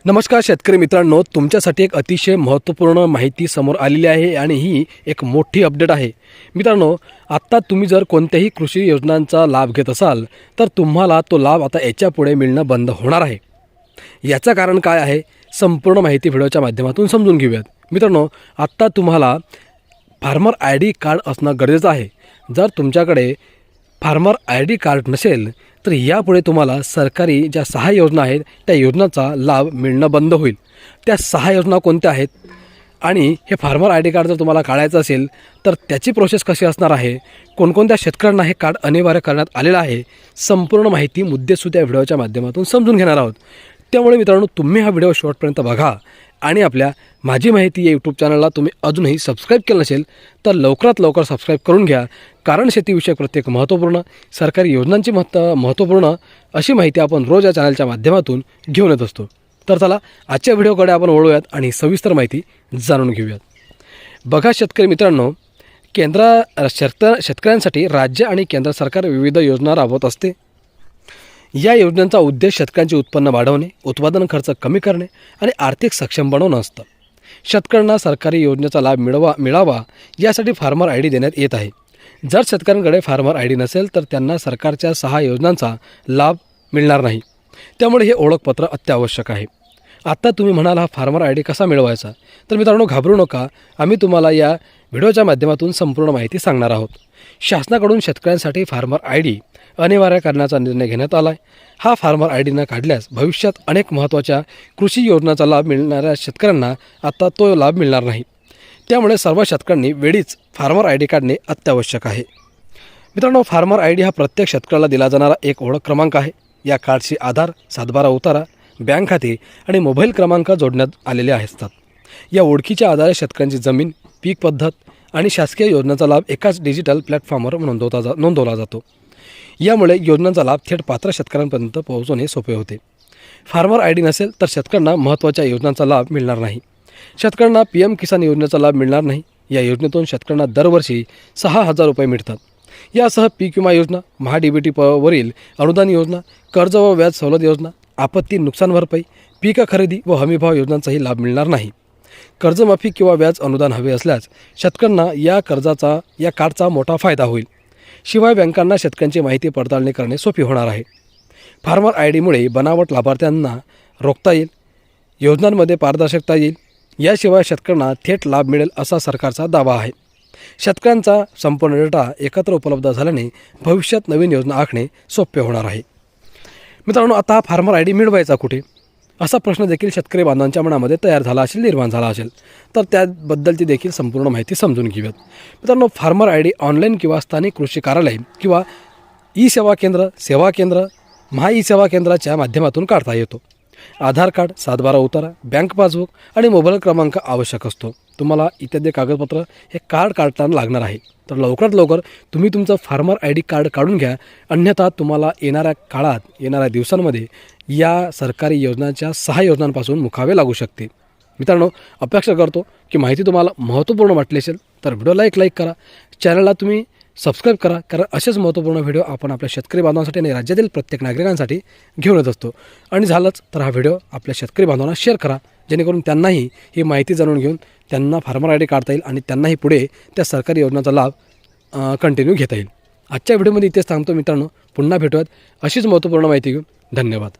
नमस्कार शेतकरी मित्रांनो, तुमच्यासाठी एक अतिशय महत्त्वपूर्ण माहिती समोर आलेली आहे आणि ही एक मोठी अपडेट आहे. मित्रांनो, आत्ता तुम्ही जर कोणत्याही कृषी योजनांचा लाभ घेत असाल तर तुम्हाला तो लाभ आता याच्यापुढे मिळणं बंद होणार आहे. याचं कारण काय आहे, संपूर्ण माहिती व्हिडिओच्या माध्यमातून समजून घेऊयात. मित्रांनो, आत्ता तुम्हाला फार्मर आय डी कार्ड असणं गरजेचं आहे. जर तुमच्याकडे फार्मर आय डी कार्ड नसेल तर यापुढे तुम्हाला सरकारी ज्या 6 योजना आहेत त्या योजनांचा लाभ मिळणं बंद होईल. त्या 6 योजना कोणत्या आहेत आणि हे फार्मर आय डी कार्ड जर तुम्हाला काढायचं असेल तर त्याची प्रोसेस कशी असणार आहे, कोणकोणत्या शेतकऱ्यांना हे कार्ड अनिवार्य करण्यात आलेलं आहे, संपूर्ण माहिती मुद्देसूद या व्हिडिओच्या माध्यमातून समजून घेणार आहोत. त्यामुळे मित्रांनो, तुम्ही हा व्हिडिओ शेवटपर्यंत बघा आणि आपल्या माझी माहिती या यूट्यूब चॅनलला तुम्ही अजूनही सबस्क्राईब केलं नसेल तर लवकरात लवकर सबस्क्राईब करून घ्या. कारण शेतीविषयक प्रत्येक महत्त्वपूर्ण सरकारी योजनांची महत्त्वपूर्ण अशी माहिती आपण रोज या चॅनलच्या माध्यमातून घेऊन येत असतो. तर चला आजच्या व्हिडिओकडे आपण वळूयात आणि सविस्तर माहिती जाणून घेऊयात. बघा शेतकरी मित्रांनो, शेतकऱ्यांसाठी राज्य आणि केंद्र सरकार विविध योजना राबवत असते. या योजनांचा उद्देश शेतकऱ्यांचे उत्पन्न वाढवणे, उत्पादन खर्च कमी करणे आणि आर्थिक सक्षम बनवणं असतं. शेतकऱ्यांना सरकारी योजनेचा लाभ मिळावा यासाठी फार्मर आय डी देण्यात येत आहे. जर शेतकऱ्यांकडे फार्मर आय डी नसेल तर त्यांना सरकारच्या 6 योजनांचा लाभ मिळणार नाही. त्यामुळे हे ओळखपत्र अत्यावश्यक आहे. आत्ता तुम्ही म्हणाल हा फार्मर आय डी कसा मिळवायचा, तर मित्रांनो घाबरू नका, आम्ही तुम्हाला या व्हिडिओच्या माध्यमातून संपूर्ण माहिती सांगणार आहोत. शासनाकडून शेतकऱ्यांसाठी फार्मर आय डी अनिवार्य करण्याचा निर्णय घेण्यात आला आहे. हा फार्मर आय डी न काढल्यास भविष्यात अनेक महत्त्वाच्या कृषी योजनांचा लाभ मिळणाऱ्या शेतकऱ्यांना आता तो लाभ मिळणार नाही. त्यामुळे सर्व शेतकऱ्यांनी वेळीच फार्मर आय डी काढणे अत्यावश्यक आहे. मित्रांनो, फार्मर आय डी हा प्रत्येक शेतकऱ्याला दिला जाणारा एक ओळख क्रमांक आहे. या कार्डशी आधार, 7/12 उतारा, बँक खाते आणि मोबाईल क्रमांक जोडण्यात आलेले असतात. या ओळखीच्या आधारे शेतकऱ्यांची जमीन, पीक पद्धत आणि शासकीय योजनांचा लाभ एकाच डिजिटल प्लॅटफॉर्मवर नोंदवला जातो. यामुळे योजनांचा लाभ थेट पात्र शेतकऱ्यांपर्यंत पोहोचवणे सोपे होते. फार्मर आय डी नसेल तर शेतकऱ्यांना महत्त्वाच्या योजनांचा लाभ मिळणार नाही. शेतकऱ्यांना PM किसान योजनेचा लाभ मिळणार नाही. या योजनेतून शेतकऱ्यांना दरवर्षी 6,000 रुपये मिळतात. यासह पीक विमा योजना, महाDBT वरील अनुदान योजना, कर्ज व व्याज सवलत योजना, आपत्ती नुकसान भरपाई, पीक खरेदी व हमीभाव योजनांचाही लाभ मिळणार नाही. कर्जमाफी किंवा व्याज अनुदान हवे असल्यास शेतकऱ्यांना या कार्डचा मोठा फायदा होईल. शिवाय बँकांना शेतकऱ्यांची माहिती पडताळणी करणे सोपी होणार आहे. फार्मर आय डीमुळे बनावट लाभार्थ्यांना रोखता येईल, योजनांमध्ये पारदर्शकता येईल. याशिवाय शेतकऱ्यांना थेट लाभ मिळेल असा सरकारचा दावा आहे. शेतकऱ्यांचा संपूर्ण डेटा एकत्र उपलब्ध झाल्याने भविष्यात नवीन योजना आखणे सोपे होणार आहे. मित्रांनो, आता फार्मर आय डी मिळवायचा कुठे असा प्रश्न देखील शेतकरी बांधवांच्या मनामध्ये निर्माण झाला असेल तर त्याबद्दलची देखील संपूर्ण माहिती समजून घेऊयात. मित्रांनो, फार्मर आय डी ऑनलाईन किंवा स्थानिक कृषी कार्यालय किंवा सेवा केंद्र, सेवा केंद्राच्या माध्यमातून काढता येतो. आधार कार्ड, 7/12 उतारा, बँक पासबुक आणि मोबाईल क्रमांक आवश्यक असतो. तुम्हाला इत्यादी कागदपत्र हे कार्ड काढताना लागणार आहे. तर लवकरात लवकर तुम्ही तुमचं फार्मर आय डी कार्ड काढून घ्या, अन्यथा तुम्हाला येणाऱ्या दिवसांमध्ये या सरकारी योजनांच्या 6 योजनांपासून मुकावे लागू शकते. मित्रांनो, अपेक्षा करतो की माहिती तुम्हाला महत्त्वपूर्ण वाटली असेल तर व्हिडिओला एक लाईक करा, चॅनलला तुम्ही सबस्क्राईब करा. कारण असेच महत्त्वपूर्ण व्हिडिओ आपण आपल्या शेतकरी बांधवांसाठी आणि राज्यातील प्रत्येक नागरिकांसाठी घेऊन येत असतो. आणि झालंच तर हा व्हिडिओ आपल्या शेतकरी बांधवांना शेअर करा, जेणेकरून त्यांनाही ही माहिती जाणून घेऊन त्यांना फार्मर आय डी काढता येईल आणि त्यांनाही पुढे त्या सरकारी योजनांचा लाभ कंटिन्यू घेता येईल. आजच्या व्हिडिओमध्ये इथेच थांबतो मित्रांनो, पुन्हा भेटूयात अशीच महत्त्वपूर्ण माहिती घेऊन. धन्यवाद.